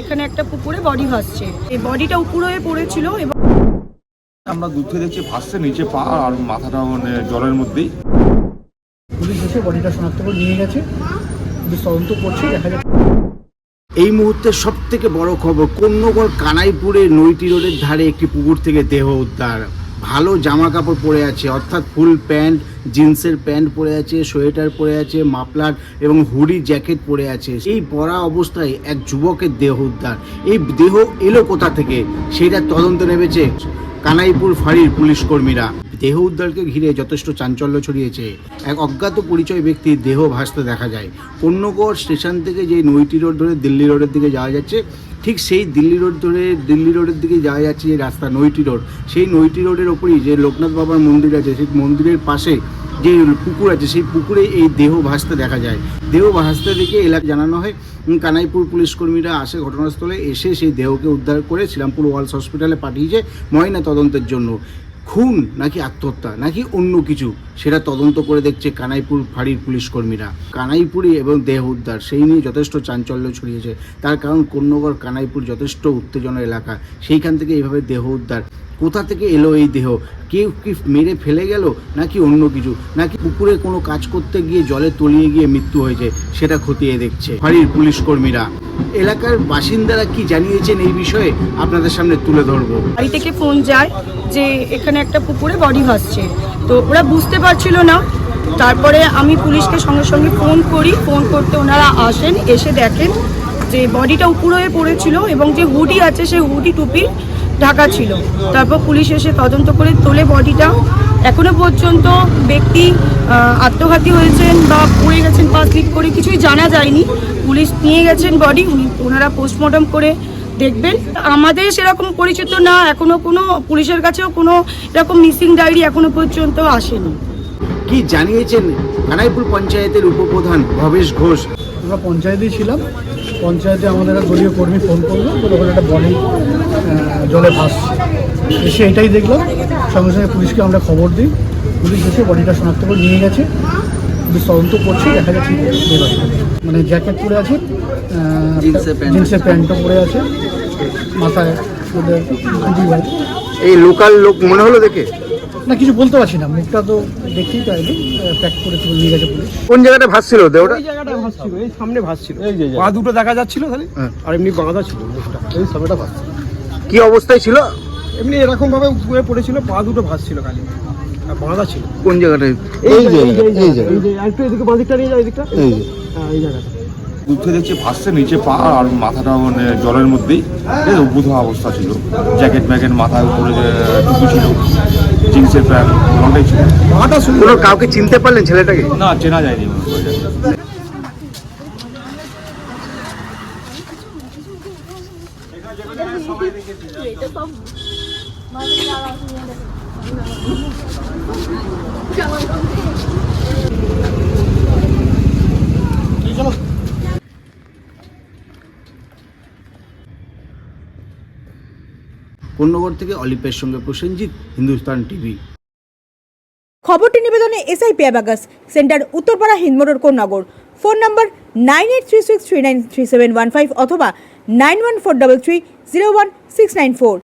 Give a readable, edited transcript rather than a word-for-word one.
এখানে একটা পুকুরে বডি ভাসছে, এই বডিটা উপর হয়ে পড়েছিল এবং আমরা দূর থেকে দেখছি ভাসছে, নিচে পা আর মাথাটা মানে জলের মধ্যেই। পুলিশ এসে বডিটা শনাক্ত করে নিয়ে গেছে, পুলিশ তদন্ত করছে, দেখা যাচ্ছে। এই মুহূর্তে সব থেকে বড় খবর, কোন্নগর কানাইপুরে নৈটি রোডের ধারে একটি পুকুর থেকে দেহ উদ্ধার। ভালো জামা কাপড় পরে আছে, অর্থাৎ ফুল প্যান্ট, জিন্সের প্যান্ট পরে আছে, সোয়েটার পরে আছে, মাফলার এবং হুডি জ্যাকেট পরে আছে। এই পরা অবস্থায় এক যুবকের দেহ উদ্ধার। এই দেহ এলো কোথা থেকে সেটা তদন্ত নেমেছে কানাইপুর ফাঁড়ির পুলিশ কর্মীরা। দেহ উদ্ধারকে ঘিরে যথেষ্ট চাঞ্চল্য ছড়িয়েছে। এক অজ্ঞাত পরিচয় ব্যক্তির দেহ ভাসতে দেখা যায়। কোন্নগর স্টেশন থেকে যে নৈটি রোড ধরে দিল্লি রোডের দিকে যাওয়া যাচ্ছে, ঠিক সেই দিল্লি রোডের দিকে যাওয়া যাচ্ছে যে রাস্তা নৈটি রোড, সেই নৈটি রোডের ওপরই যে লোকনাথ বাবার মন্দির আছে, সেই মন্দিরের পাশে যে পুকুর আছে, সেই পুকুরে এই দেহ ভাসতে দেখা যায়। দেহ ভাসতে দেখে এলাকা জানানো হয়, কানাইপুর পুলিশ কর্মীরা আসে ঘটনাস্থলে, এসে সেই দেহকে উদ্ধার করে শ্রীরামপুর ওয়ার্ল্ড হসপিটালে পাঠিয়েছে ময়না তদন্তের জন্য। খুন নাকি আত্মহত্যা নাকি অন্য কিছু, সেটা তদন্ত করে দেখছে কানাইপুর ফাঁড়ির পুলিশ কর্মীরা। কানাইপুরে এবং দেহ উদ্ধার সেই নিয়ে যথেষ্ট চাঞ্চল্য ছড়িয়েছে। তার কারণ কোন্নগর কানাইপুর যথেষ্ট উত্তেজনা এলাকা, সেইখান থেকে এইভাবে দেহ উদ্ধার। কোথা থেকে এলো এই দেহ? কেউ কি মেরে ফেলে গেল নাকি অন্য কিছু, নাকি পুকুরে কোনো কাজ করতে গিয়ে জলে তলিয়ে গিয়ে মৃত্যু হয়েছে, সেটা খতিয়ে দেখছে ফাঁড়ির পুলিশ কর্মীরা। এলাকার বাসিন্দারা কি জানিয়েছেন এই বিষয়ে আপনাদের সামনে তুলে ধরবো। বাড়ি থেকে ফোন যায় যে এখানে একটা পুকুরে বডি ভাসছে, তো ওরা বুঝতে পারছিল না। তারপরে আমি পুলিশকে সঙ্গে সঙ্গে ফোন করি, ফোন করতে ওনারা আসেন, এসে দেখেন যে বডিটা উপর হয়ে পড়েছিল এবং যে হুডি আছে সেই হুডি টুপি ঢাকা ছিল। তারপর পুলিশ এসে তদন্ত করে তোলে বডিটা। এখনো পর্যন্ত ব্যক্তি আত্মঘাতী হয়েছেন বা পড়ে গেছেন পা স্লিপ করে কিছুই জানা যায়নি। পুলিশ নিয়ে গেছেন বডি, ওনারা পোস্টমর্টম করে দেখবেন। আমাদের সেরকম পরিচিত না, এখনো কোনো পুলিশের কাছেও কোনো এরকম মিসিং ডায়েরি এখনো পর্যন্ত আসেনি। কি জানিয়েছেন কানাইপুর পঞ্চায়েতের উপপ্রধান ভবেশ ঘোষ? আমরা পঞ্চায়েতেই ছিলাম, পঞ্চায়েতে আমাদের এক দলীয় কর্মী ফোন করলো, বলে ওখানে একটা বডি জলে ভাসছে। এসে এটাই দেখলাম, সঙ্গে সঙ্গে পুলিশকে আমরা খবর দিই, পুলিশ এসে বডিটা শনাক্ত করে নিয়ে গেছে, পুলিশ তদন্ত করছে, দেখা যাচ্ছে মানে জ্যাকেট পরে আছে, জিন্সের প্যান্টও পরে আছে, মাথায় টুপি ভাই। এই লোকাল লোক মনে হলো দেখে? না, কিছু বলতে পারছি না, মুখটা তো দেখতেই পাইনি, প্যাক করে তুলে নিয়ে গেছে পুলিশ। কোন জায়গাটা ভাসছিল দেহটা? এই জায়গাটা ভাসছিল, এই সামনে ভাসছিল, পা দুটো দেখা যাচ্ছিল খালি, আর এমনি বাঁধা ছিল মুখটা, এই সময়টা ভাসছিল। কি অবস্থায় ছিল? এমনি এরকম ভাবে উপরে পড়েছিল, পা দুটো ভাসছিল খালি, আর বাঁধা ছিল। কোন জায়গাটায়? এই যে একটু এদিকে বাঁদিকটা নিয়ে যাও, এদিকটা, এই জায়গাটা দূর থেকে দেখছি ভাসছে, নিচে পা আর মাথাটা মানে জলের মধ্যেই উদ্ভূত অবস্থা ছিল। জ্যাকেট ম্যাকেট মাথার উপরে টুপি ছিল, জিন্সের প্যান্ট লন্ডাই ছিল। পাটা শুনে কোনো কাউকে চিনতে পারলেন ছেলেটাকে? না, চেনা যায়নি। কোন্নগর থেকে অলিপের সঙ্গে প্রসেনজিৎ, হিন্দুস্তান টিভি। খবরটি নিবেদনে এসআই পেয়াবাগাস centre, Uttarpara, Hindmotor, Konnagar. Phone number 9836393715 অথবা 9143301694।